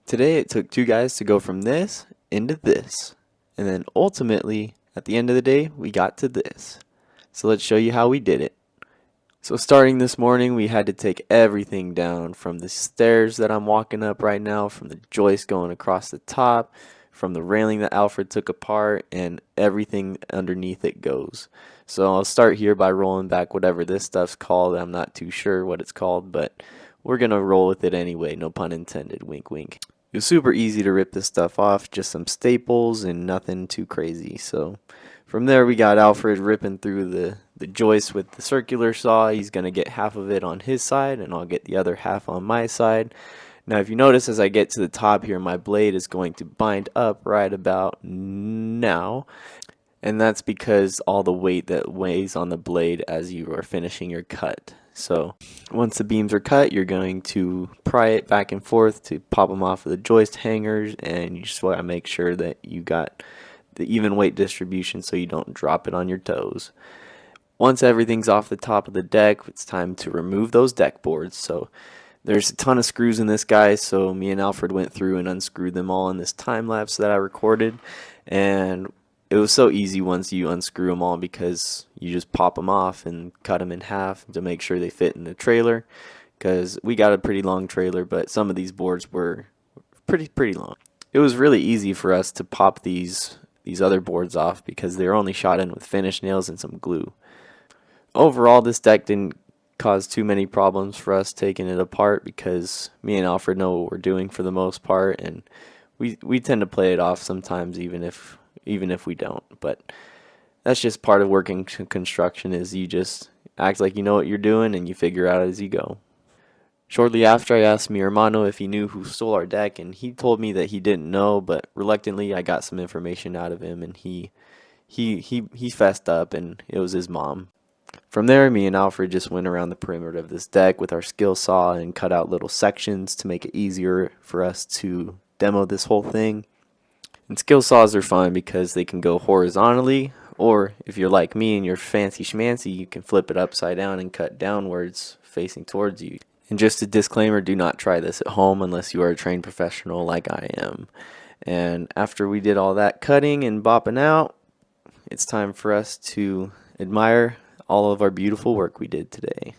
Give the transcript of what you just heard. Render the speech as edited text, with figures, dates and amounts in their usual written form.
Today it took two guys to go from this into this. And then ultimately, at the end of the day, we got to this. So let's show you how we did it. So starting this morning, we had to take everything down from the stairs that I'm walking up right now, from the joist going across the top, from the railing that Alfred took apart, and everything underneath it goes. So I'll start here by rolling back whatever this stuff's called. I'm not too sure what it's called, but we're gonna roll with it anyway, no pun intended, wink wink. It was super easy to rip this stuff off, just some staples and nothing too crazy. So from there we got Alfred ripping through the joist with the circular saw. He's going to get half of it on his side and I'll get the other half on my side. Now if you notice, as I get to the top here, my blade is going to bind up right about now. And that's because all the weight that weighs on the blade as you are finishing your cut. So once the beams are cut, you're going to pry it back and forth to pop them off of the joist hangers, and you just want to make sure that you got the even weight distribution so you don't drop it on your toes. Once everything's off the top of the deck, it's time to remove those deck boards. So there's a ton of screws in this guy, so me and Alfred went through and unscrewed them all in this time lapse that I recorded, and it was so easy once you unscrew them all because you just pop them off and cut them in half to make sure they fit in the trailer, because we got a pretty long trailer, but some of these boards were pretty long. It was really easy for us to pop these other boards off because they were only shot in with finish nails and some glue. Overall, this deck didn't cause too many problems for us taking it apart because me and Alfred know what we're doing for the most part, and we tend to play it off sometimes even if we don't. But that's just part of working construction, is you just act like you know what you're doing and you figure out as you go. Shortly after, I asked mi hermano if he knew who stole our deck, and he told me that he didn't know, but reluctantly I got some information out of him, and he fessed up, and it was his mom. From there, me and Alfred just went around the perimeter of this deck with our skill saw and cut out little sections to make it easier for us to demo this whole thing. And skill saws are fun because they can go horizontally, or if you're like me and you're fancy schmancy, you can flip it upside down and cut downwards facing towards you. And just a disclaimer, do not try this at home unless you are a trained professional like I am. And after we did all that cutting and bopping out, it's time for us to admire all of our beautiful work we did today.